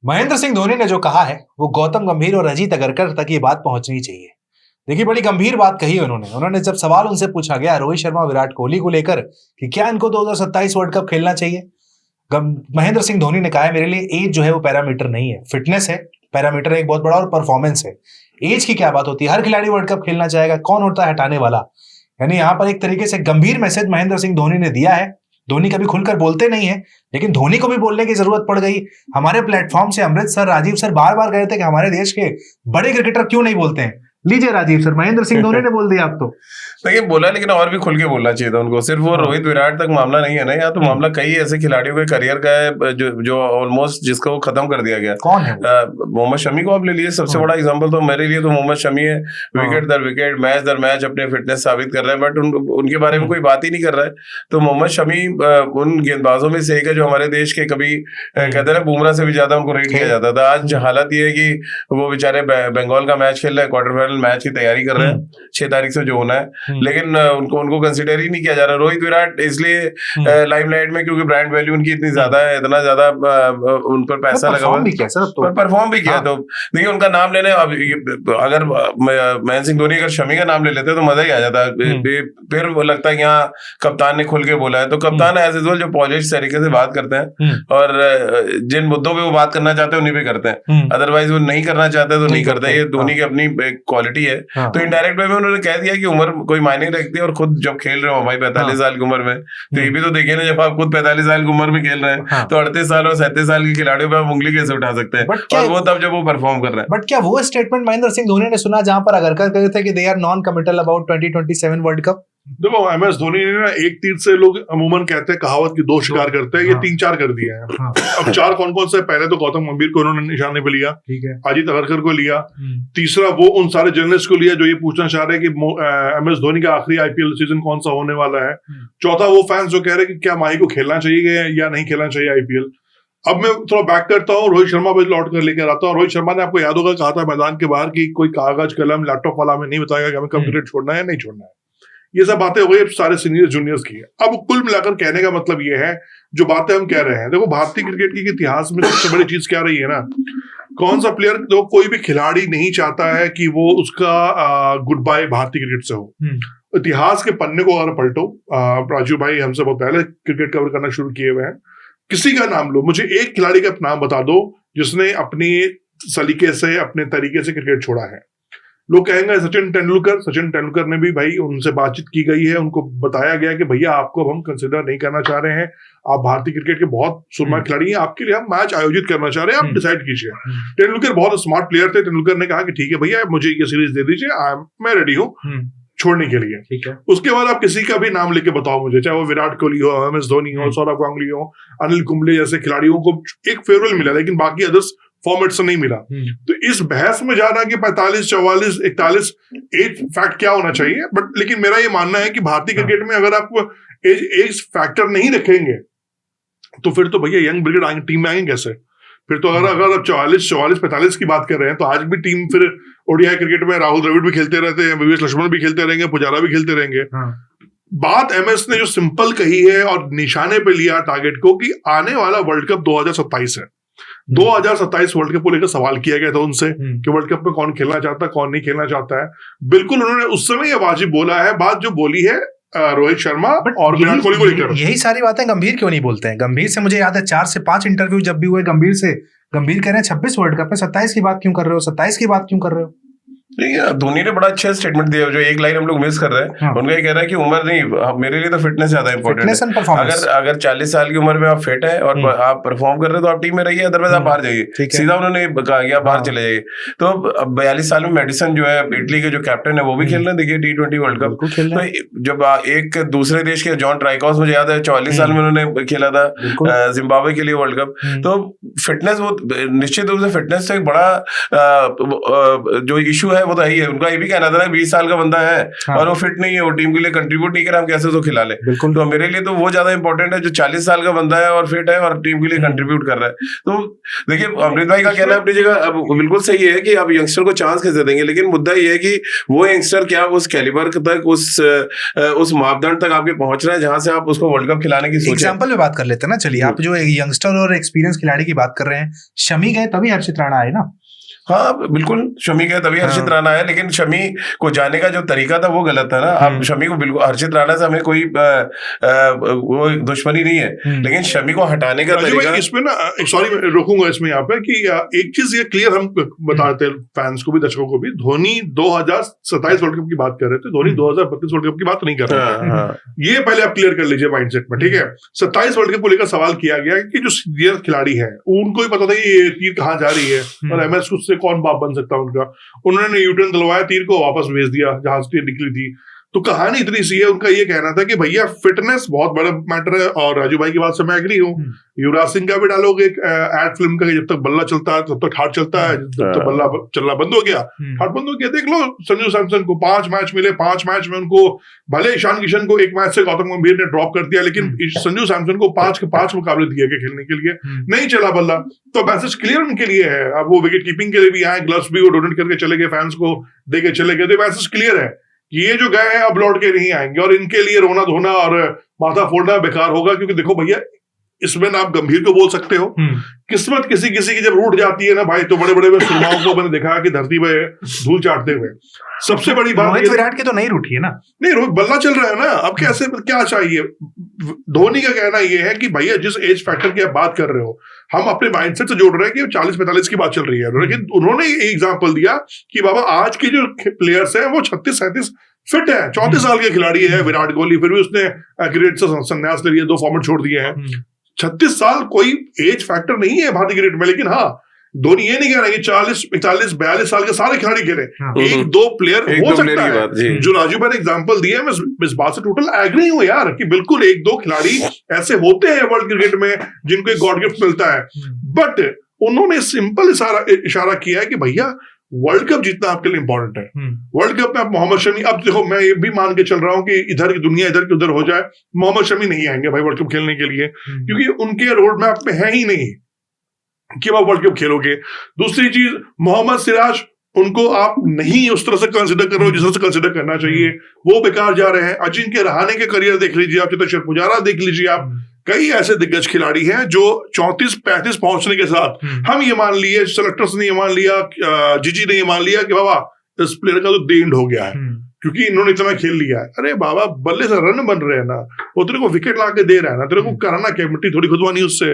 महेंद्र सिंह धोनी ने जो कहा है वो गौतम गंभीर और अजीत अगरकर तक ये बात पहुंचनी चाहिए। देखिए, बड़ी गंभीर बात कही उन्होंने जब सवाल उनसे पूछा गया रोहित शर्मा विराट कोहली को लेकर कि क्या इनको 2027 वर्ल्ड कप खेलना चाहिए, महेंद्र सिंह धोनी ने कहा है मेरे लिए एज जो है वो पैरामीटर नहीं है, फिटनेस है पैरामीटर एक बहुत बड़ा और परफॉर्मेंस है। एज की क्या बात होती है, हर खिलाड़ी वर्ल्ड कप खेलना चाहेगा, कौन होता है हटाने वाला। यानी यहाँ पर एक तरीके से गंभीर मैसेज महेंद्र सिंह धोनी ने दिया है। धोनी कभी खुलकर बोलते नहीं है, लेकिन धोनी को भी बोलने की जरूरत पड़ गई। हमारे प्लेटफॉर्म से अमृत सर, राजीव सर बार बार कह रहे थे कि हमारे देश के बड़े क्रिकेटर क्यों नहीं बोलते हैं। लीजिए राजीव सर, महेंद्र सिंह धोनी ने बोल दिया। आप तो देखिए बोला, लेकिन और भी खुल के बोलना चाहिए था उनको। सिर्फ वो रोहित विराट तक मामला नहीं है ना, यहाँ तो मामला कई ऐसे खिलाड़ियों के करियर का है जो ऑलमोस्ट जिसको वो खत्म कर दिया गया। कौन है? मोहम्मद शमी को आप ले लीजिए, सबसे बड़ा एग्जांपल तो मेरे लिए तो मोहम्मद शमी है। विकेट दर विकेट, मैच दर मैच अपने फिटनेस साबित कर रहे हैं, बट उनके बारे में कोई बात ही नहीं कर रहा है। तो मोहम्मद शमी उन गेंदबाजों में से एक है जो हमारे देश के कभी कहते हैं बुमराह से भी ज्यादा उनको रेट किया जाता था। आज हालत ये है कि वो बेचारे बंगाल का मैच खेल रहे हैं, क्वार्टर फाइनल मैच की तैयारी कर रहे हैं 6 तारीख से जो होना है, लेकिन उनको कंसिडर ही नहीं किया जा रहा। रोहित विराट इसलिए लाइमलाइट में क्योंकि ब्रांड वैल्यू उनकी इतनी ज्यादा है, इतना ज्यादा उन पर पैसा लगा हुआ है, परफॉर्म भी किया। तो देखिए उनका नाम लेने, अगर महेंद्र सिंह धोनी अगर शमी का नाम ले लेते तो मजा ही आ जाता। फिर वो लगता है कि यहाँ कप्तान ने खुल के बोला है, तो कप्तान एज यूजुअल जो पॉलिश तरीके से बात करते हैं और जिन मुद्दों पे वो बात करना चाहते हैं उन्हीं पे करते हैं, अदरवाइज वो नहीं करना चाहते तो नहीं करते। ये धोनी की अपनी क्वालिटी है। तो इनडायरेक्ट वे में उन्होंने कह दिया कि उम्र कोई मायने नहीं रखती, और खुद जब खेल रहे हो भाई 45 साल की उम्र में, तो ये भी तो देखिए ना, जब आप खुद 45 साल की उम्र में खेल रहे हैं तो 38 साल और 37 साल के खिलाड़ियों पे आप उंगली कैसे उठा सकते हैं, और वो तब जब वो परफॉर्म कर रहे हैं। बट क्या वो स्टेटमेंट महेंद्र सिंह धोनी ने सुना जहां पर अगरकर कहते थे कि they are non committal about 2027 world cup? देखो MS धोनी ने ना एक तीर से लोग अमूमन कहते हैं, कहावत की 2 शिकार करते हैं, ये 3-4 कर दिए हैं। अब 4 कौन कौन से? पहले तो गौतम गंभीर को उन्होंने निशाने पे लिया, अजीत अगरकर को लिया, तीसरा वो उन सारे जर्नलिस्ट को लिया जो ये पूछना चाह रहे हैं कि MS धोनी का आखिरी IPL सीजन कौन सा होने वाला है, चौथा वो फैंस जो कह रहे हैं कि क्या माही को खेलना चाहिए या नहीं खेलना चाहिए IPL। अब मैं थोड़ा बैक करता हूँ, रोहित शर्मा पे लौट कर लेकर आता हूँ। रोहित शर्मा ने आपको याद होगा कहा था मैदान के बाहर कि कोई कागज कलम लैपटॉप वाला में नहीं बताएगा कि हमें कब क्रिकेट छोड़ना है नहीं छोड़ना है। ये सब बातें हो गई सारे सीनियर जूनियर्स की है। अब कुल मिलाकर कहने का मतलब ये है, जो बातें हम कह रहे हैं, देखो भारतीय क्रिकेट के इतिहास में सबसे बड़ी चीज क्या रही है ना, कौन सा प्लेयर, तो कोई भी खिलाड़ी नहीं चाहता है कि वो उसका गुड बाय भारतीय क्रिकेट से हो। इतिहास के पन्ने को अगर पलटो, राजू भाई हमसे बहुत पहले क्रिकेट कवर करना शुरू किए हुए हैं, किसी का नाम लो, मुझे एक खिलाड़ी का नाम बता दो जिसने अपनी सलीके से अपने तरीके से क्रिकेट छोड़ा है। लोग कहेंगे सचिन तेंदुलकर ने भी भाई उनसे बातचीत की गई है, उनको बताया गया कि भैया आपको हम कंसिडर नहीं करना चाह रहे हैं, आप भारतीय क्रिकेट के बहुत सुरमा खिलाड़ी हैं, आपके लिए हम मैच आयोजित करना चाह रहे हैं, आप डिसाइड कीजिए। तेंदुलकर बहुत स्मार्ट प्लेयर थे, तेंदुलकर ने कहा कि ठीक है भैया मुझे ये सीरीज दे दीजिए, मैं रेडी हूँ छोड़ने के लिए। ठीक है। उसके बाद आप किसी का भी नाम लेके बताओ मुझे, चाहे वो विराट कोहली हो, MS धोनी हो, सौरव गांगुली हो, अनिल कुंबले जैसे खिलाड़ियों को एक फेयरवेल मिला, लेकिन बाकी अदर्स फॉर्मेट से नहीं मिला। तो इस बहस में जाना कि 45, 44, 41 एज फैक्ट क्या होना चाहिए, बट लेकिन मेरा ये मानना है कि भारतीय क्रिकेट में अगर आप एज फैक्टर नहीं रखेंगे तो फिर तो भैया यंग ब्रिगेड आएंगे, टीम में आएंगे कैसे? फिर तो अगर आप 44, 45 की बात कर रहे हैं तो आज भी टीम फिर ओडीआई क्रिकेट में राहुल द्रविड़ भी खेलते रहते हैं, VVS लक्ष्मण भी खेलते रहेंगे, पुजारा भी खेलते रहेंगे। बात MS ने जो सिंपल कही है और निशाने पे लिया टारगेट को कि आने वाला वर्ल्ड कप 2027 है। 2027 वर्ल्ड कप को लेकर सवाल किया गया था उनसे कि वर्ल्ड कप में कौन खेलना चाहता है, कौन नहीं खेलना चाहता है। बिल्कुल उन्होंने उस समय ये वाजिब बोला है बात जो बोली है रोहित शर्मा और विराट कोहली को लेकर। यही सारी बातें गंभीर क्यों नहीं बोलते हैं? गंभीर से मुझे याद है 4 से 5 इंटरव्यू जब भी हुए गंभीर से, गंभीर कह रहे हैं 26 वर्ल्ड कप में 27 की बात क्यों कर रहे हो, 27 की बात क्यों कर रहे हो? नहीं, धोनी ने बड़ा अच्छा स्टेटमेंट दिया, जो एक लाइन हम लोग मिस कर रहे हैं। उनका ये कह रहा है कि उम्र नहीं, मेरे लिए तो फिटनेस ज्यादा इंपॉर्टेंट है। अगर 40 साल की उम्र में आप फिट है और आप परफॉर्म कर रहे हैं तो आप टीम में रहिए, अदरवाइज आप बाहर जाइए। सीधा उन्होंने कहा कि आप बाहर चले जाइए। तो 42 साल में मेडिसन जो है इटली के जो कैप्टन है वो भी खेल रहे हैं, देखिए T20 वर्ल्ड कप। तो जब एक दूसरे देश के जॉन ट्राइकॉस, मुझे याद है 44 साल में उन्होंने खेला था जिम्बाब्वे के लिए वर्ल्ड कप। तो फिटनेस, वो निश्चित रूप से फिटनेस से एक बड़ा जो इशू है है वो तो है ही है, उनका ये भी कहना था ना 20 साल का बंदा है और वो फिट नहीं है, वो टीम के लिए कंट्रीब्यूट नहीं कर रहा, हम कैसे उसको खिला ले। बिल्कुल। तो मेरे लिए तो वो ज्यादा इंपॉर्टेंट है जो 40 साल का बंदा है और फिट है और टीम के लिए कंट्रीब्यूट कर रहा है। तो देखिए अमृत भाई का कहना अपनी जगह अब बिल्कुल सही है कि आप यंगस्टर को चांस कैसे देंगे, लेकिन मुद्दा ये है कि वो यंगस्टर क्या उस कैलिबर तक, उस मापदंड तक आपके पहुंच रहे हैं जहां से आप उसको वर्ल्ड कप खिलाने की सोच। एग्जाम्पल में बात कर लेते हैं ना, चलिए आप जो यंगस्टर और एक्सपीरियंस खिलाड़ी की बात कर रहे हैं, शमी गए तभी हर्षित राणा आए ना। हाँ बिल्कुल, शमी गए तभी हर्षित राणा है, लेकिन शमी को जाने का जो तरीका था वो गलत था ना। आप शमी को बिल्कुल, हर्षित राणा से हमें कोई वो दुश्मनी नहीं है, लेकिन शमी को हटाने का तरीका। इसमें ना सॉरी मैं रोकूंगा इसमें यहाँ पे कि एक चीज ये क्लियर हम बताते हैं फैंस को भी, दर्शकों को भी, धोनी 2027 वर्ल्ड कप की बात कर रहे थे, धोनी 2032 वर्ल्ड कप की बात नहीं कर रहे थे। ये पहले आप क्लियर कर लीजिए माइंडसेट में, ठीक है। 27 वर्ल्ड कप को लेकर सवाल किया गया कि जो सीनियर खिलाड़ी है उनको ही पता था ये तीर कहाँ जा रही है और एमएस उससे कौन बाप बन सकता है उनका। उन्होंने यूटर्न दिलवाया, तीर को वापस भेज दिया जहां से निकली थी। तो कहानी इतनी सी है, उनका ये कहना था कि भैया फिटनेस बहुत बड़ा मैटर है, और राजू भाई की बात से मैं एग्री हूँ। युवराज सिंह का भी डायलॉग एक एड फिल्म का, जब तक बल्ला चलता है तब तक हार्ट चलता है, जब तक बल्ला चलना बंद हो गया हार्ट बंद हो गया। देख लो संजू सैमसन को 5 मैच मिले, 5 मैच में उनको, भले ईशान किशन को एक मैच से गौतम गंभीर ने ड्रॉप कर दिया, लेकिन संजू सैमसन को 5 के 5 मुकाबले दिए गए खेलने के लिए, नहीं चला बल्ला। तो मैसेज क्लियर उनके लिए है। अब वो विकेट कीपिंग के लिए भी आए, ग्लव्स भी वो डोनेट करके चले गए, फैंस को दे के चले गए। तो मैसेज क्लियर है कि ये जो गए हैं अब लौट के नहीं आएंगे, और इनके लिए रोना धोना और माथा फोड़ना बेकार होगा। क्योंकि देखो भैया, इसमें ना आप गंभीर को बोल सकते हो, किस्मत किसी किसी की जब रूठ जाती है ना भाई, तो बड़े बड़े सुरमाओं को मैंने देखा कि धरती पे धूल चाटते हुए। सबसे बड़ी बात, रोहित विराट के तो नहीं रूठी है ना। नहीं, रोहित बल्ला चल रहा है ना, अब कैसे क्या चाहिए। धोनी का कहना यह है कि भैया जिस एज फैक्टर की आप बात कर रहे हो, हम अपने माइंडसेट से जोड़ रहे हैं कि 40-45 की बात चल रही है, लेकिन उन्होंने एग्जाम्पल दिया कि बाबा आज के जो प्लेयर्स हैं वो 36-37 फिट है। 34 साल के खिलाड़ी है विराट कोहली, फिर भी उसने क्रिकेट से संन्यास ले लिया, 2 फॉर्मेट छोड़ दिए हैं। 36 साल कोई एज फैक्टर नहीं है भारतीय क्रिकेट में। लेकिन हाँ, धोनी ये नहीं कह रहा है कि 40-41-42 साल के सारे खिलाड़ी खेले, 1-2 प्लेयर हो सकता है। जो राजू भाई ने एग्जांपल दिया है, मैं इस बात से टोटल एग्री हूं यार, कि बिल्कुल 1-2 खिलाड़ी ऐसे होते हैं वर्ल्ड क्रिकेट में जिनको एक गॉड गिफ्ट मिलता है। बट उन्होंने सिंपल इशारा किया है कि भैया वर्ल्ड कप जीतना आपके लिए इंपॉर्टेंट है। वर्ल्ड कप में आप मोहम्मद शमी, अब देखो मैं ये भी मान के चल रहा हूं कि इधर की दुनिया इधर की उधर हो जाए, मोहम्मद शमी नहीं आएंगे भाई वर्ल्ड कप खेलने के लिए, क्योंकि उनके रोड मैप में है ही नहीं कि आप वर्ल्ड कप खेलोगे। दूसरी चीज, मोहम्मद सिराज, उनको आप नहीं उस तरह से कंसिडर कर रहे हो जिस तरह से कंसिडर करना चाहिए, वो बेकार जा रहे हैं। अजिंक्य रहाणे के करियर देख लीजिए आप, चेतेश्वर पुजारा देख लीजिए आप, कई ऐसे दिग्गज खिलाड़ी हैं जो 34-35 पहुंचने के साथ, हम ये मान लिए, सेलेक्टर्स ने ये मान लिया, जीजी ने ये मान लिया कि बाबा इस प्लेयर का तो द एंड हो गया है क्योंकि इन्होंने इतना खेल लिया है। अरे बाबा, बल्ले से रन बन रहे हैं ना, वो तेरे को विकेट ला के दे रहा है ना, तेरे को करना क्या, मिट्टी थोड़ी खुदवानी उससे।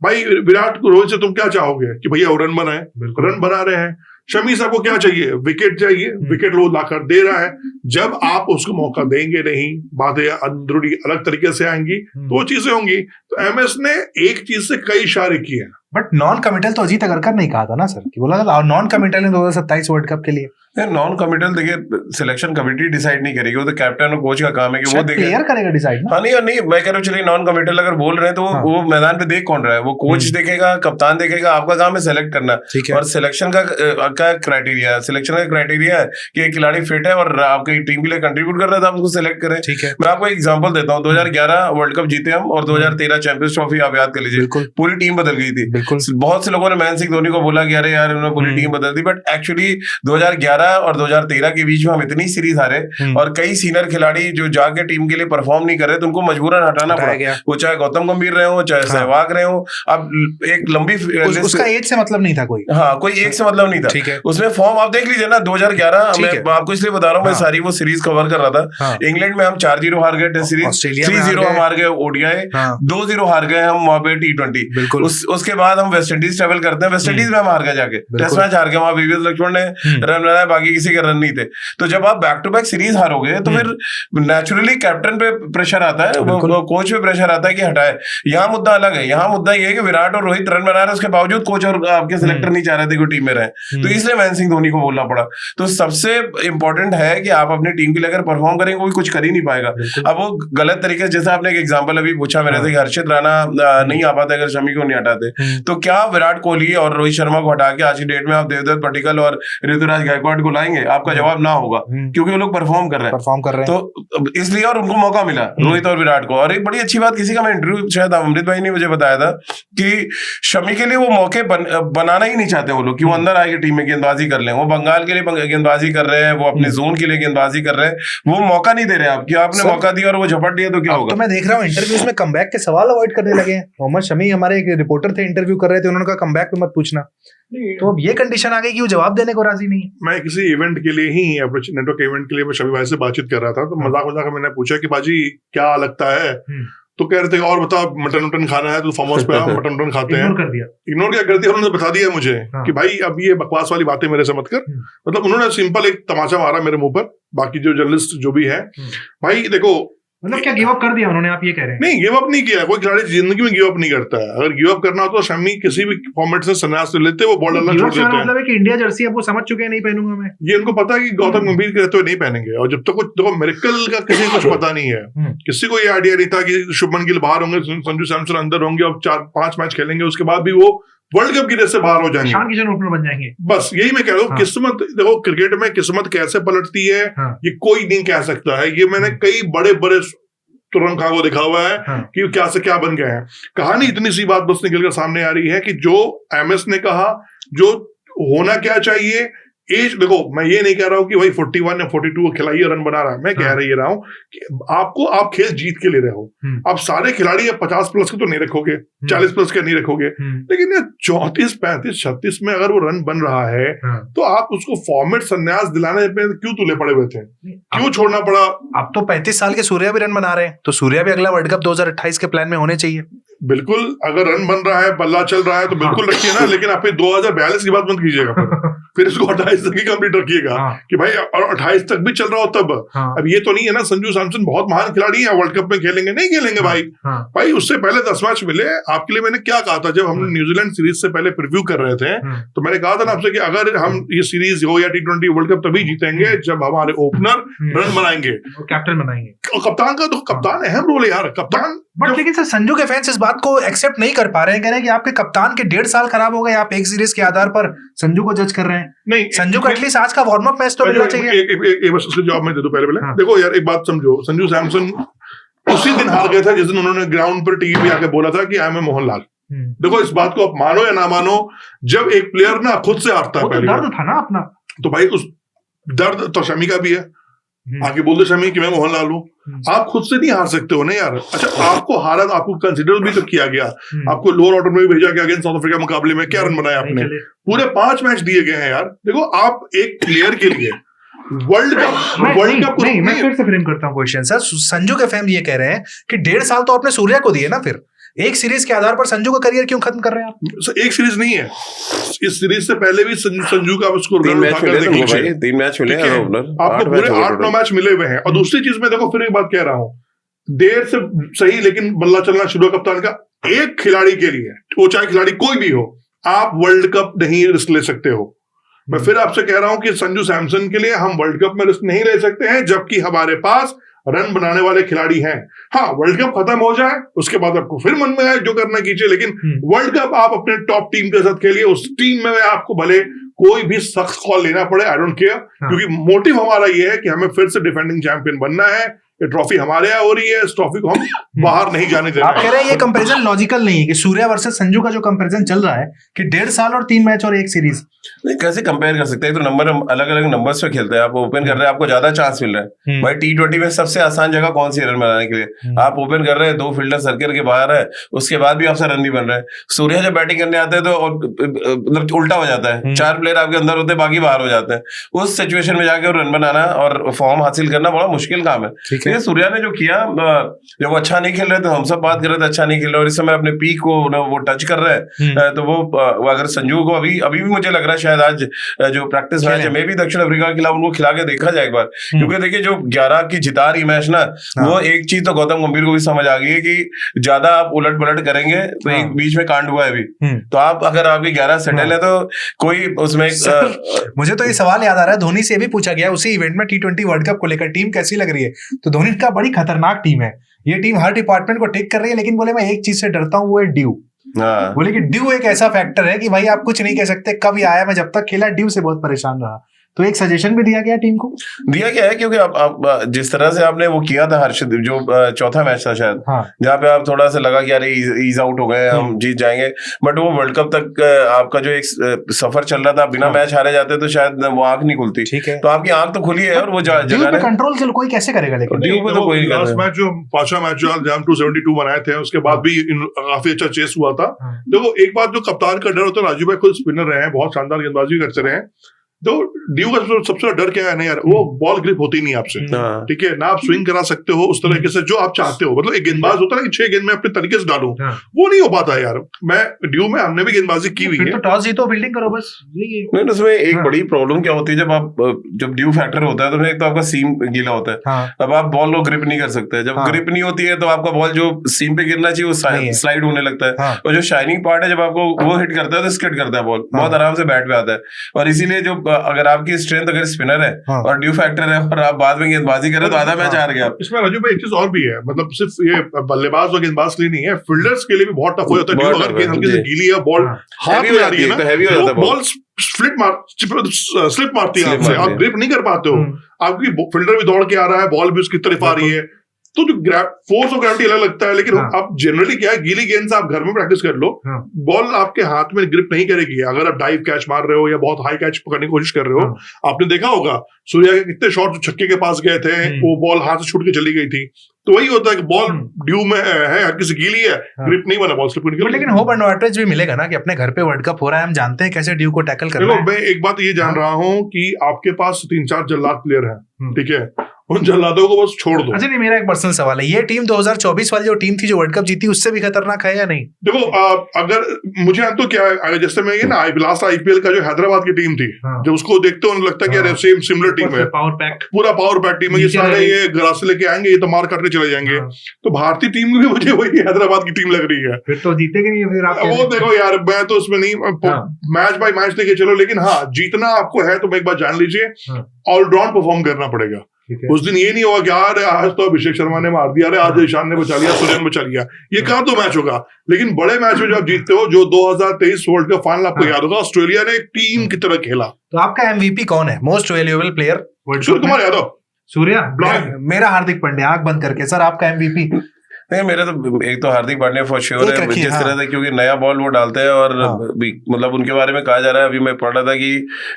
भाई विराट रोहित से तुम क्या चाहोगे कि भैया वो रन बनाए, रन बना रहे हैं। शमी साहब को क्या चाहिए, विकेट चाहिए, विकेट वो लाकर दे रहा है। जब आप उसको मौका देंगे नहीं, बातें अंदरूनी अलग तरीके से आएंगी तो वो चीजें होंगी। तो एमएस ने एक चीज से कई इशारे किए हैं, बट नॉन कमिटल तो अजीत अगरकर नहीं कहा था ना सर, कि बोला था नॉन कमिटल है 2027 वर्ल्ड कप के लिए। नॉन कमिटल देखिए सिलेक्शन कमेटी डिसाइड नहीं करेगी, वो तो कैप्टन और कोच का काम है कि वो देखे, प्लेयर करेगा डिसाइड ना। हाँ नहीं मैं कह रहा हूँ, चलिए नॉन कमिटल अगर बोल रहे हैं तो वो मैदान पे देख कौन रहा है, वो कोच देखेगा, कप्तान देखेगा, आपका काम है सेलेक्ट करना। और सिलेक्शन का क्राइटेरिया है कि एक खिलाड़ी फिट है और आपकी टीम के लिए कंट्रीब्यूट कर रहा है तो आप उसको सेलेक्ट करें। मैं आपको एग्जाम्पल देता हूँ, 2011 वर्ल्ड कप जीते हम और 2013 चैंपियंस ट्रॉफी आप याद कर लीजिए, पूरी टीम बदल गई थी। बहुत से लोगों ने महेंद्र सिंह धोनी को बोला कि अरे यार उन्होंने पूरी टीम बदल दी, बट एक्चुअली 2011 और 2013 के बीच में हम इतनी सीरीज हारे और कई सीनियर खिलाड़ी जो जाके टीम के लिए परफॉर्म नहीं कर रहे तो उनको मजबूरन हटाना पड़ा, वो चाहे गौतम गंभीर रहे हो चाहे सहवाग रहे हो। अब एक लंबी उसका एज से मतलब नहीं था कोई, हाँ कोई एक से मतलब नहीं था, उसमें फॉर्म आप देख लीजिए ना। 2011 मैं आपको इसलिए बता रहा हूँ, मैं सारी वो सीरीज कवर कर रहा था। इंग्लैंड में हम 4-0 हार गए टेस्ट सीरीज, 3-0 हम हार गए ओडीआई, 2-0 हार गए हम वहां पे T20। उसके बाद हम वेस्ट इंडीज ट्रेवल करते हैं, वेस्ट इंडीज में हम हार गए जाके, टेस्ट मैच हार गए, वहां वीवीएस लक्ष्मण ने रन बनाया, बाकी किसी के रन नहीं थे। तो जब आप बैक टू बैक सीरीज हारोगे तो फिर नेचुरली कैप्टन पे प्रेशर आता है, कोच पे प्रेशर आता है कि हटाए। यहाँ मुद्दा अलग है, यहाँ मुद्दा ये है कि विराट और रोहित रन बना रहे, उसके बावजूद कोच और आपके सिलेक्टर नहीं चाह रहे थे कि टीम में रहे, तो इसलिए महेंद्र सिंह धोनी को बोलना पड़ा। तो सबसे इंपॉर्टेंट है कि आप अपनी टीम के लिए अगर परफॉर्म करेंगे कोई कुछ कर ही नहीं पाएगा। अब वो गलत तरीके से, जैसे आपने एक एग्जाम्पल अभी पूछा मेरे से कि हर्षित राणा नहीं आ पाते अगर शमी को नहीं हटाते, तो क्या विराट कोहली और रोहित शर्मा को हटा के आज की डेट में आप देवदत्त पडिक्कल और ऋतुराज गायकवाड़ को लाएंगे? आपका जवाब ना होगा, क्योंकि वो लोग परफॉर्म कर रहे हैं। तो इसलिए और उनको मौका मिला रोहित और विराट को। और एक बड़ी अच्छी बात, किसी का मैं इंटरव्यू शायद अमृत भाई ने मुझे बताया था कि शमी के लिए वो मौके बनाना ही नहीं चाहते वो लोग कि वो अंदर आके टीम में गेंदबाजी कर लें। वो बंगाल के लिए गेंदबाजी कर रहे हैं, वो अपने जोन के लिए गेंदबाजी कर रहे हैं, वो मौका नहीं दे रहे आप कि आपने मौका दिया और वो झपट दिया तो क्या होगा। तो मैं देख रहा हूँ इंटरव्यूज में कमबैक के सवाल अवॉइड करने लगे हैं। मोहम्मद शमी हमारे एक रिपोर्टर थे, इंटरव्यू कर रहे थे, उन्होंने कहा कमबैक पे मत पूछना। तो अब ये कंडीशन आ गई कि वो जवाब देने को राजी नहीं है। मैं किसी इवेंट के लिए ही नेटवर्क इवेंट के लिए मैं शमी भाई से बातचीत कर रहा था, तो मजाक मैंने पूछा कि बाजी क्या लगता है, तो कह रहे थे और बताओ मटन खाना है तो फार्म हाउस पे आओ, मटन खाते हैं। इग्नोर क्या कर दिया उन्होंने, बता दिया मुझे कि भाई अब ये बकवास वाली बातें मेरे से मत कर। मतलब उन्होंने सिंपल एक तमाचा मारा मेरे मुंह पर। बाकी जो जर्नलिस्ट जो भी है, भाई देखो, मतलब क्या गिव अप कर दिया उन्होंने, आप ये कह रहे हैं? नहीं, गिव अप नहीं किया। कोई खिलाड़ी जिंदगी में गिव अप नहीं करता है। अगर गिव अप करना हो तो शमी किसी भी फॉर्मेट से संन्यास ले लेते, वो बॉल डालना छोड़ देते हैं। मतलब है कि इंडिया जर्सी अब वो समझ चुके हैं, नहीं पहनूंगा मैं। ये उनको पता है कि गौतम गंभीर के रहते हुए नहीं पहनेंगे। और जब तक कुछ देखो मिरेकल का किसी को कुछ पता नहीं है, किसी को ये आइडिया नहीं था कि शुभमन गिल बाहर होंगे, संजू सैमसन अंदर होंगे और 4-5 मैच खेलेंगे, उसके बाद भी वो वर्ल्ड कप की रेस से बाहर हो जाएंगे, ईशान किशन ओपनर बन जाएंगे। बस यही मैं कह रहा हूँ। किस्मत देखो, क्रिकेट में किस्मत कैसे पलटती है ये कोई नहीं कह सकता है। ये मैंने कई बड़े बड़े तुरंत खां को देखा हुआ है कि क्या से क्या बन गए हैं। कहानी इतनी सी बात बस निकल कर सामने आ रही है कि जो एमएस ने कहा, जो होना क्या चाहिए, एज देखो, मैं ये नहीं कह रहा हूँ कि भाई 41 या 42 खिलाड़ी रन बना रहा है। मैं कह रहा हूँ कि आप खेल जीत के ले रहे हो। आप सारे खिलाड़ी 50 प्लस के तो नहीं रखोगे, 40 प्लस के नहीं रखोगे, लेकिन ये 34, 35, 36 में अगर वो रन बन रहा है तो आप उसको फॉर्मेट संन्यास दिलाने पे क्यों तुले पड़े हुए थे, क्यों छोड़ना पड़ा? अब तो 35 साल के सूर्या भी रन बना रहे हैं, तो सूर्या भी अगला वर्ल्ड कप 2028 के प्लान में होने चाहिए। बिल्कुल, अगर रन बन रहा है, बल्ला चल रहा है तो बिल्कुल रखिए ना, लेकिन आप 2042 की बात मत कीजिएगा। फिर इसको 28 तक ही कंप्लीट रखिएगा कि भाई, और 28 तक भी चल रहा हो तब। अब ये तो नहीं है ना संजू सैमसन बहुत महान खिलाड़ी है, वर्ल्ड कप में खेलेंगे, नहीं खेलेंगे भाई उससे पहले 10 मैच मिले। आपके लिए मैंने क्या कहा था जब हम न्यूजीलैंड सीरीज से पहले प्रीव्यू कर रहे थे, तो मैंने कहा था ना आपसे कि अगर हम ये सीरीज हो या T20 वर्ल्ड कप तभी जीतेंगे जब हमारे ओपनर रन बनाएंगे, कैप्टन बनाएंगे। और कप्तान का तो कप्तान अहम रोल है यार, कप्तान। बट लेकिन सर संजू के फैंस इस बात को एक्सेप्ट नहीं कर पा रहे हैं, कह रहे हैं कि आपके कप्तान के 1.5 साल खराब हो गए, आप एक सीरीज के आधार पर संजू को जज कर रहे हैं। नहीं, संजू को एटलीस्ट आज का वार्म अप मैच तो मिलना चाहिए। एक बस उसके जवाब में दे दूं पहले। देखो यार, एक बात समझो, संजू सैमसन उसी दिन हार गए थे जिस दिन उन्होंने ग्राउंड पर टीवी पे आके बोला था कि आई एम मोहनलाल। देखो, इस बात को आप मानो या ना मानो, जब एक प्लेयर ना खुद से हारता है, पहले दर्द था ना अपना, तो भाई उस दर्द तो शमी का भी है। आगे बोल दो शमी कि मैं मोहनलाल हूँ। आप खुद से नहीं हार सकते हो ना यार। अच्छा, आपको हारा, आपको कंसिडर भी तो किया गया, आपको लोअर ऑर्डर में भी भेजा गया अगेंस्ट साउथ अफ्रीका मुकाबले में, क्या रन बनाया आपने? पूरे 5 मैच दिए गए हैं यार। देखो, आप एक प्लेयर के लिए वर्ल्ड कप नहीं, मैं फिर से फ्रेम करता हूँ क्वेश्चन सर। संजू के फैन ये कह रहे हैं कि 1.5 साल तो आपने सूर्या को दिए ना, फिर एक सीरीज के आधार पर संजू का करियर क्यों खत्म कर रहे हैं आप? एक सीरीज नहीं है, इस सीरीज से पहले भी संजू का उसको 3 मैच मिले, आपको पूरे 8-9 मैच मिले हुए हैं। और दूसरी चीज में देखो, फिर एक बात कह रहा हूं, देर से सही लेकिन बल्ला चलना शुरू कप्तान का। एक खिलाड़ी के लिए, वो चाहे खिलाड़ी कोई भी हो, आप वर्ल्ड कप नहीं रिस्क ले सकते हो। मैं फिर आपसे कह रहा हूं कि संजू सैमसन के लिए हम वर्ल्ड कप में रिस्क नहीं ले सकते हैं, जबकि हमारे पास रन बनाने वाले खिलाड़ी हैं। हाँ, वर्ल्ड कप खत्म हो जाए उसके बाद आपको फिर मन में आए जो करना कीजिए, लेकिन वर्ल्ड कप आप अपने टॉप टीम के साथ खेलिए। उस टीम में आपको भले कोई भी सख्त कॉल लेना पड़े, आई डोंट केयर, क्योंकि मोटिव हमारा ये है कि हमें फिर से डिफेंडिंग चैंपियन बनना है। ये ट्रॉफी हमारे यहाँ हो रही है, इस ट्रॉफी को हम बाहर नहीं जाने दे रहे। आप कह रहे हैं ये कंपैरिजन लॉजिकल नहीं है कि सूर्या वर्सेस संजू का जो कंपैरिजन चल रहा है कि 1.5 साल और 3 मैच और एक सीरीज, नहीं कैसे कंपेयर कर सकते हैं? तो नंबर अलग अलग नंबर्स पे खेलते हैं, आप ओपन कर रहे हैं, आपको ज्यादा चांस मिल रहा है। भाई T20 में सबसे आसान जगह कौन सी है रन बनाने के लिए? आप ओपन कर रहे हैं, 2 फील्डर सर्कल के बाहर है, उसके बाद भी आपसे रन नहीं बन रहा है। सूर्या जब बैटिंग करने आते हैं तो मतलब उल्टा हो जाता है, 4 प्लेयर आपके अंदर होते हैं, बाकी बाहर हो जाते हैं। उस सिचुएशन में जाके रन बनाना और फॉर्म हासिल करना बड़ा मुश्किल काम है। सूर्या ने जो किया, जब वो अच्छा नहीं खेल रहे थे, हम सब बात कर रहे थे अच्छा नहीं खेल रहे, और इस समय अपने पीक को वो टच कर रहे हैं, तो वो अगर संजू को अभी भी मुझे लग रहा है शायद आज जो प्रैक्टिस मैच है, मैं भी दक्षिण अफ्रीका के खिलाफ उनको खिला के देखा जाए एक बार, क्योंकि देखिए जो 11 की जिता रही मैच ना, वो एक चीज तो गौतम गंभीर को भी समझ आ गई है कि ज्यादा आप उलट पलट करेंगे तो एक बीच में कांड हुआ है अभी, तो आप अगर आपकी 11 सेटल है तो कोई उसमें मुझे तो ये सवाल याद आ रहा है, धोनी से भी पूछा गया उसी इवेंट में T20 वर्ल्ड कप को लेकर टीम कैसी लग रही है, तो धोनी का बड़ी खतरनाक टीम है, ये टीम हर डिपार्टमेंट को टेक कर रही है, लेकिन बोले मैं एक चीज से डरता हूँ, वो है ड्यू। हाँ बोले कि ड्यू एक ऐसा फैक्टर है कि भाई आप कुछ नहीं कह सकते कब ये आया, मैं जब तक खेला ड्यू से बहुत परेशान रहा। तो एक सजेशन भी दिया गया टीम को, दिया गया है, क्योंकि आप जिस तरह से आपने वो किया था हर्षद, जो चौथा मैच था शायद, हाँ। जहाँ पे आप थोड़ा सा लगा कि अरे ईज आउट हो गए, हम जीत जाएंगे, बट वो वर्ल्ड कप तक आपका जो एक सफर चल रहा था, बिना मैच हारे जाते तो शायद वो आंख नहीं खुलती। ठीक है, तो आपकी आंख तो खुली है और वो ड्यू पे कंट्रोल कोई कैसे करेगा, लेकिन ड्यू पे तो कोई नहीं लास्ट करता। मैच जो 5वां मैच जो हम 272 बनाए थे, उसके बाद भी काफी अच्छा चेस हुआ था। देखो एक बात जो कप्तान का डर होता है, राजू भाई खुद स्पिनर रहे हैं, बहुत शानदार गेंदबाजी करते रहे। तो ड्यू का सबसे डर क्या है ना यार, वो बॉल ग्रिप होती नहीं आपसे, ठीक है ना, आप स्विंग करा सकते हो उस तरीके से जो आप चाहते हो, मतलब एक गेंदबाज होता है ना कि 6 गेंद में अपने तरीके से डालूं, वो नहीं हो पाता यार। मैं ड्यू में हमने भी गेंदबाजी की हुई है, तो टॉस जीतो फील्डिंग करो बस। नहीं, उसमें एक बड़ी प्रॉब्लम क्या होती है, जब ड्यू फैक्टर होता है तो एक तो आपका सीम गीला होता है। हाँ। अब आप बॉल को ग्रिप नहीं कर सकते, जब ग्रिप नहीं होती है तो आपका बॉल जो सीम पे गिरना चाहिए वो स्लाइड होने लगता है, और जो शाइनिंग पार्ट है जब आपको वो हिट करता है तो स्किड करता है बॉल, बहुत आराम से बैट पे आता है। और इसीलिए जो अगर आपकी स्ट्रेंथ अगर स्पिनर है और ड्यू फैक्टर है और आप बाद में गेंदबाजी करें तो आधा मैच हार गया। इसमें राजू भाई एक चीज और भी है, मतलब सिर्फ ये बल्लेबाज और गेंदबाज के लिए नहीं है, फील्डर्स के लिए भी बहुत टफ हो जाता है। ड्यू अगर गेंद हल्की से गीली है, बॉल हाथ में आ रही है ना, बॉल स्लिप मारती है आपसे, आप ग्रिप नहीं कर पाते हो, आपकी फील्डर भी दौड़ के आ रहा है, बॉल भी उसकी तरफ आ रही है, तो जो फोर्स और ग्रेविटी अलग लगता है। लेकिन आप जनरली क्या है, गीली गेंद से आप घर में प्रैक्टिस कर लो, बॉल आपके हाथ में ग्रिप नहीं करेगी। अगर आप डाइव कैच मार रहे हो या बहुत हाई कैच पकड़ने की कोशिश कर रहे हो, आपने देखा होगा सूर्या के कितने शॉट छक्के के पास गए थे, वो बॉल हाथ से छूट के चली गई थी। तो वही होता है कि बॉल ड्यू में है, हल्की सी गीली है, ग्रिप नहीं बना बॉल स्लिप। लेकिन होप एडवांटेज भी मिलेगा ना कि अपने घर पे वर्ल्ड कप हो रहा है, हम जानते हैं कैसे ड्यू को टैकल करना है। मैं एक बात ये जान रहा हूँ कि आपके पास 3-4 जल्लाद प्लेयर हैं, ठीक है, उन जल्लादों को बस छोड़ दो। अच्छा नहीं, मेरा एक पर्सनल सवाल है, ये टीम 2024 वाली जो टीम थी जो वर्ल्ड कप जीती, उससे भी खतरनाक है या नहीं? देखो अगर मुझे तो क्या है, जैसे मैं ये ना लास्ट आईपीएल का जो हैदराबाद की टीम थी, जब उसको देखते हो लगता है कि सेम सिमिलर टीम है, पूरा पावर पैक टीम है, ये सारे ये ग्रास से लेके आएंगे, ये तो मार करके चले जाएंगे। तो भारतीय टीम भी मुझे वही हैदराबाद की टीम लग रही है। फिर तो जीतेंगे नहीं, फिर आप वो देखो यार, मैं तो उसमें नहीं, मैच बाय मैच लेके चलो, लेकिन हाँ जीतना आपको है तो एक बात जान लीजिए, ऑलराउंड परफॉर्म करना पड़ेगा। उस दिन ये नहीं होगा कि यार आज तो अभिषेक शर्मा ने मार दिया, अरे आज ईशान ने बचा लिया, सूर्य ने बचा लिया, ये कहाँ तो मैच होगा। लेकिन बड़े मैच में जो आप जीतते हो, जो 2023 वर्ल्ड कप फाइनल आपको याद होगा, ऑस्ट्रेलिया ने एक टीम की तरह खेला। तो आपका एमवीपी कौन है, most valuable player Surya Kumar Yadav? Surya? मेरा हार्दिक पांड्या, आंख बंद करके। सर आपका एमवीपी? नहीं, मेरे तो एक तो हार्दिक पांड्या फॉर श्योर है, जिस तरह से, क्योंकि नया बॉल वो डालते हैं और मतलब उनके बारे में कहा जा रहा है, अभी मैं पढ़ रहा था कि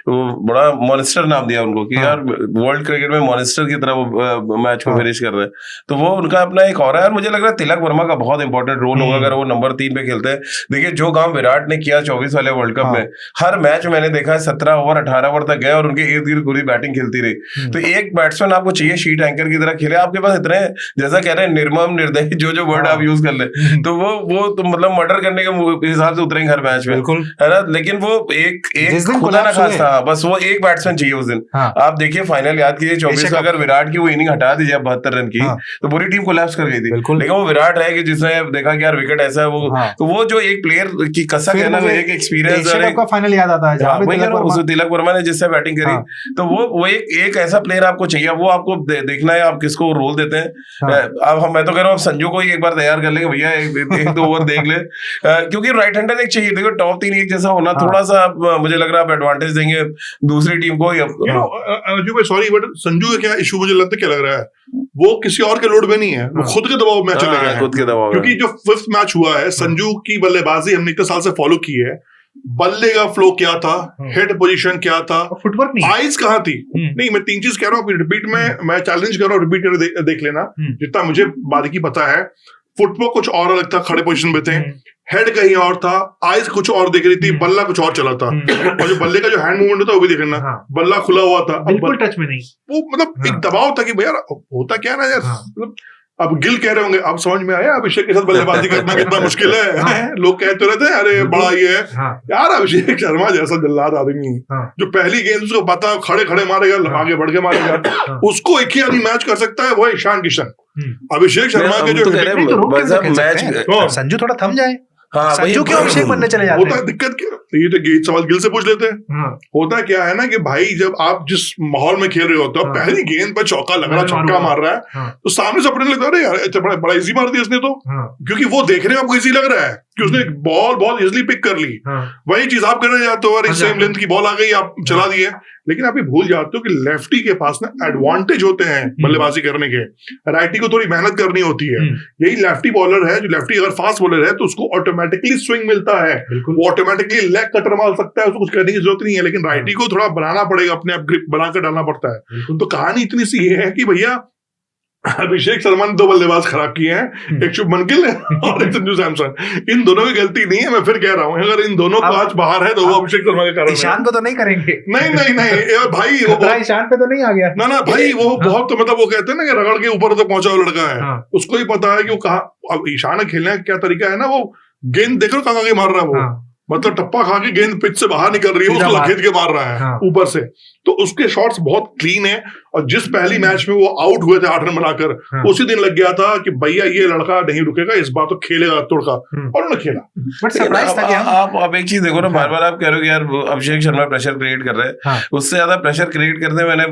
वो बड़ा मॉन्स्टर नाम दिया उनको कि यार वर्ल्ड क्रिकेट में मॉन्स्टर की तरह वो मैच को फिनिश कर रहे हैं। तो वो उनका अपना एक और है, और मुझे लग रहा है तिलक वर्मा का बहुत इंपॉर्टेंट रोल होगा अगर वो नंबर 3 पे खेलते हैं। देखिए जो काम विराट ने किया 24 वाले वर्ल्ड कप में, हर मैच मैंने देखा है 17 ओवर 18 ओवर तक गए और उनके इर्द गिर्द पूरी बैटिंग खेलती रही। तो एक बैट्समैन आपको चाहिए शीट एंकर की तरह खेले, आपके पास इतने जैसा कह रहे हैं निर्मम निर्दयी जो वर्ड आप यूज कर ले, तो वो तो मतलब मर्डर करने के हिसाब से उतरेंगे हर मैच में, है ना। लेकिन वो एक खुदा ना खास था, बस वो एक बैट्समैन चाहिए उस दिन। आप देखिए फाइनल याद कीजिए 24 का, अगर विराट की वो इनिंग हटा दीजिए 72 रन की, तो पूरी टीम कोलैप्स कर गई थी। लेकिन वो विराट है कि जिसने देखा कि यार विकेट ऐसा है, वो तो वो जो एक प्लेयर की कसक है ना, एक एक्सपीरियंस फाइनल याद आता है, तिलक वर्मा ने जिससे बैटिंग करी, तो वो एक ऐसा प्लेयर आपको चाहिए। वो आपको देखना है आप किसको रोल देते हैं। अब मैं तो कह रहा हूँ संजू को ही एक बार तैयार कर लेंगे भैया, एक दो ओवर देख ले, क्योंकि राइट हैंडर एक चाहिए। देखो टॉप 3 एक जैसा होना, थोड़ा सा मुझे लग रहा है आप एडवांटेज देंगे दूसरी टीम को। सॉरी बट संजू का क्या इशू मुझे लगता है, क्या लग रहा है, वो किसी और के लोड में नहीं है, वो खुद के दबाव में चले गए हैं, खुद के दबाव। क्योंकि जो 5th मैच हुआ है, संजू की बल्लेबाजी हमने इतने साल से फॉलो की है, बल्ले का फ्लो क्या था, हेड पोजीशन क्या था, फुटवर्क नहीं, आइज कहाँ थी। नहीं, मैं 3 चीज कह रहा हूँ, रिपीट में मैं चैलेंज कर रहा हूँ, रिपीट कर देख लेना, जितना मुझे बारीकी पता है। फुटवर्क कुछ और अलग था, खड़े पोजीशन पे थे, हेड कहीं और था, आइज कुछ और दिख रही थी, बल्ला कुछ और चला था, और जो बल्ले का जो हैंड मूवमेंट था वो भी देख लेना, बल्ला खुला हुआ था, बिल्कुल टच में नहीं। वो मतलब एक दबाव था कि भैया होता क्या ना यार, मतलब अब गिल कह रहे होंगे, अब समझ में आया अभिषेक के साथ बल्लेबाजी करना कितना मुश्किल है। लोग कहते रहते हैं अरे बड़ा ये है यार, अभिषेक शर्मा जैसा जल्लाद आदमी जो पहली गेंद उसको पता खड़े खड़े मारेगा, आगे बढ़ के मारेगा, उसको एक ही आदमी मैच कर सकता है, वो है ईशान किशन। अभिषेक शर्मा के जो संजू थोड़ा थम जाए, हाँ, संजू क्यों अभिषेक बनने चले जाते होता हैं? है दिक्कत क्या, ये तो सवाल गिल से पूछ लेते हैं। हाँ, होता क्या है ना कि भाई जब आप जिस माहौल में खेल रहे होते हो, हाँ। पहली गेंद पर चौका लग रहा, मैं छक्का मारूंगा। मार रहा है, हाँ, तो सामने से अपने लगता है अरे यार अच्छा बड़ा इजी मार दिया इसने तो, हाँ, क्योंकि वो देखने में आपको इजी लग रहा है कि उसने एक बॉल बहुत इजिली पिक कर ली। हाँ, वही चीज आप करने जाते हो, अरे हाँ, सेम लेंथ की बॉल आ गई, आप चला दिए। लेकिन आप ये भूल जाते हो कि लेफ्टी के पास ना एडवांटेज होते हैं बल्लेबाजी करने के, राइटी को थोड़ी मेहनत करनी होती है। यही लेफ्टी बॉलर है, जो लेफ्टी अगर फास्ट बॉलर है तो उसको ऑटोमेटिकली स्विंग मिलता है, बिल्कुल। वो ऑटोमेटिकली लेग कटर मार सकता है, उसको कुछ करने की जरूरत नहीं है। लेकिन राइटी को थोड़ा बनाना पड़ेगा, अपने आप ग्रिप बनाकर डालना पड़ता है। तो कहानी इतनी सी ये है कि भैया अभिषेक शर्मा ने 2 बल्लेबाज खराब किए हैं, एक शुभमन गिल और एक संजू सैमसन। इन दोनों की गलती नहीं है, मैं फिर कह रहा हूं, अगर इन दोनों को आज बाहर है तो वो अभिषेक शर्मा के कारण ईशान को तो नहीं करेंगे? नहीं नहीं नहीं ए भाई वो खतरा ईशान पे तो नहीं आ गया? ना भाई वो बहुत, तो मतलब वो कहते हैं ना कि रगड़ के ऊपर तक पहुंचा हुआ लड़का है। हाँ। उसको ही पता है कि वो कहा, अब ईशान खेलने का क्या तरीका है ना, वो गेंद देख लो कहाँ के मार रहा है वो। हाँ, मतलब टप्पा खा के गेंद पिच से बाहर निकल रही है, सीधा उसको बाहर। लखेत के मार रहा है हाँ। ऊपर से। तो उसके शॉट्स बहुत क्लीन है। और जिस पहली मैच में वो आउट हुए थे 8 रन बनाकर, हाँ। उसी दिन लग गया था कि भैया ये लड़का नहीं रुकेगा, इस बार तो खेलेगा तोड़का, और उन्होंने खेला। बट सरप्राइज था कि हम आप एक चीज देखो ना, बार बार आप कह रहे हो कि यार अभिषेक शर्मा प्रेशर क्रिएट कर रहे हैं, हाँ। उससे ज्यादा प्रेशर क्रिएट करते मैंने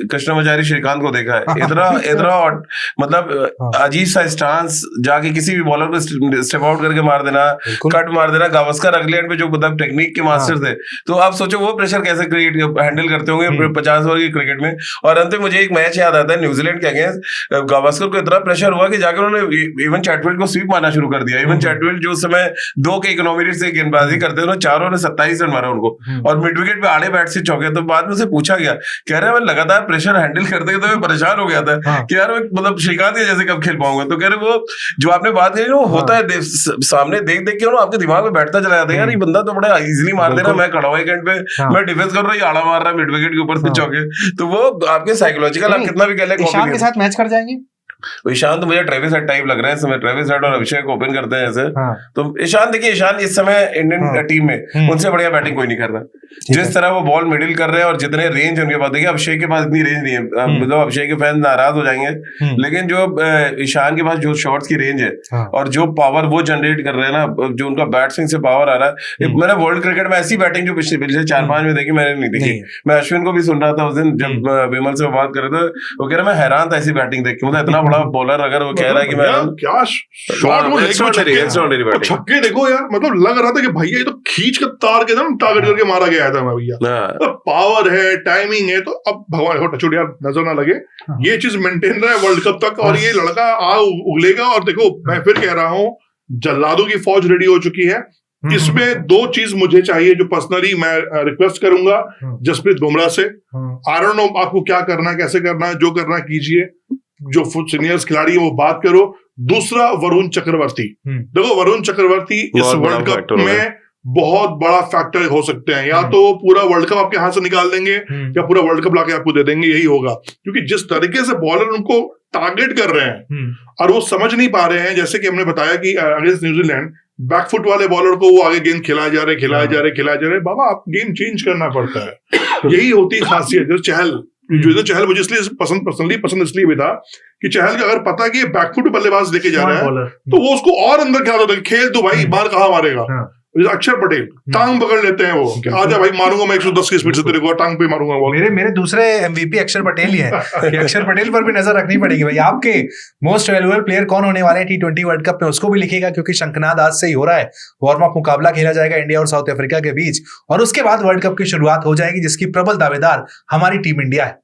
कृष्णमाचारी श्रीकांत को देखा है। इतना मतलब अजीब सा स्टांस, जाके किसी भी बॉलर को स्टेप आउट करके मार देना, कट मार देना। गावस्कर अगले एंड पे जो मतलब टेक्निक के मास्टर थे, तो आप सोचो वो प्रेशर कैसे क्रिएट हैंडल करते होंगे 50 ओवर की क्रिकेट में। और अंत में मुझे एक मैच याद आता है न्यूजीलैंड के अगेंस्ट, गावस्कर को इतना प्रेशर हुआ कि जाकर उन्होंने इवन चैटफील्ड को स्वीप मारना शुरू कर दिया। इवन चैटफील्ड जो उस समय 2 के इकोनॉमी से गेंदबाजी करते थे, उन्होंने 4 ओवर में 27 रन मारा उनको, और मिड विकेट पे आड़े बैट से चौके। तो बाद में उसे पूछा गया, कह रहे मैं लगातार प्रेशर हैंडल करते तो मैं परेशान हो गया था कि यार मतलब श्रीकांत के जैसे कब खेल पाऊंगा। तो कह रहे वो जो आपने बात करी वो होता है सामने देख देख के आपके दिमाग में बैठता चला जाता है, यार ये बंदा तो बड़ा इजीली मार दे रहा है, मैं खड़ा हुआ एंड पे मैं डिफेंस कर रहा हूँ, ये आड़ा मार रहा है मिड विकेट के ऊपर से चौके। तो वो आपके साइकोलॉजिकल, आप कितना भी कह लें, ईशान के साथ मैच कर जाएंगे। ईशान तो मुझे ट्रेविस हेड टाइप लग रहा है इस समय। ट्रेविस हेड और अभिषेक ओपन करते हैं ऐसे। हाँ। तो ईशान देखिए, ईशान इस समय इंडियन टीम में उनसे बढ़िया बैटिंग कोई नहीं कर रहा। जिस तरह वो बॉल मिडिल कर रहे हैं और जितने रेंज उनके पास, देखिए अभिषेक के पास इतनी रेंज नहीं है, मतलब अभिषेक के फैंस नाराज हो जाएंगे, लेकिन जो ईशान के पास जो शॉट्स की रेंज है और जो पावर वो जनरेट कर रहे हैं ना, जो उनका बैट स्विंग से पावर आ रहा है। मैंने वर्ल्ड क्रिकेट में ऐसी बैटिंग जो पिछले 4-5 में देखी, मैंने नहीं देखी। मैं अश्विन को भी सुन रहा था उस दिन जब विमल से बात कर रहे थे, वो कह रहा मैं हैरान था ऐसी बैटिंग देख के। मतलब इतना बड़ा बॉलर अगर वो कह रहा है कि मैं क्या शॉट वो लेके छक्के देखो यार, मतलब लग रहा था कि भैया ये तो खींच कर तार के ना टारगेट करके मारा गया था भैया। पावर है, टाइमिंग है, तो अब भगवान को टचुड़ यार नजर ना लगे, ये चीज मेंटेन रहा है वर्ल्ड कप तक, और ये लड़का उगलेगा। और देखो मैं फिर कह रहा हूँ, जल्लादों की फौज रेडी हो चुकी है। इसमें 2 चीज मुझे चाहिए, जो पर्सनली मैं रिक्वेस्ट करूंगा जसप्रीत बुमराह से। आई डोंट नो आपको क्या करना है, कैसे करना है, जो करना कीजिए, जो सीनियर्स खिलाड़ी है वो बात करो। दूसरा, वरुण चक्रवर्ती। देखो वरुण चक्रवर्ती इस वर्ल्ड कप में बहुत बड़ा फैक्टर हो सकते हैं। या तो पूरा वर्ल्ड कप आपके हाथ से निकाल देंगे, या पूरा वर्ल्ड कप लाके आपको दे देंगे, यही होगा। क्योंकि जिस तरीके से बॉलर उनको टारगेट कर रहे हैं और वो समझ नहीं पा रहे हैं, जैसे कि हमने बताया कि अगेंस्ट न्यूजीलैंड बैकफुट वाले बॉलर को वो आगे गेंद खिलाए जा रहे। बाबा आप गेम चेंज करना पड़ता है, यही होती खासियत। जो चहल मुझे इसलिए पर्सनली पसंद इसलिए भी था कि चहल का अगर पता है कि ये बैकफुट बल्लेबाज लेके जा रहा है, तो वो उसको और अंदर क्या होता है, खेल दो भाई, बाहर कहाँ मारेगा। अक्षर पटेल टांग पकड़ लेते हैं, वो आजा भाई मारूंगा मैं 110 की स्पीड से तेरे को, टांग पे मारूंगा वो। मेरे दूसरे एमवीपी अक्षर पटेल ही है कि अक्षर पटेल पर भी नजर रखनी पड़ेगी भाई। आपके मोस्ट वैल्यूएबल प्लेयर कौन होने वाले हैं T20 वर्ल्ड कप में, उसको भी लिखेगा, क्योंकि शंखनाद आज से ही हो रहा है। वार्म अप मुकाबला खेला जाएगा इंडिया और साउथ अफ्रीका के बीच, और उसके बाद वर्ल्ड कप की शुरुआत हो जाएगी, जिसकी प्रबल दावेदार हमारी टीम इंडिया है।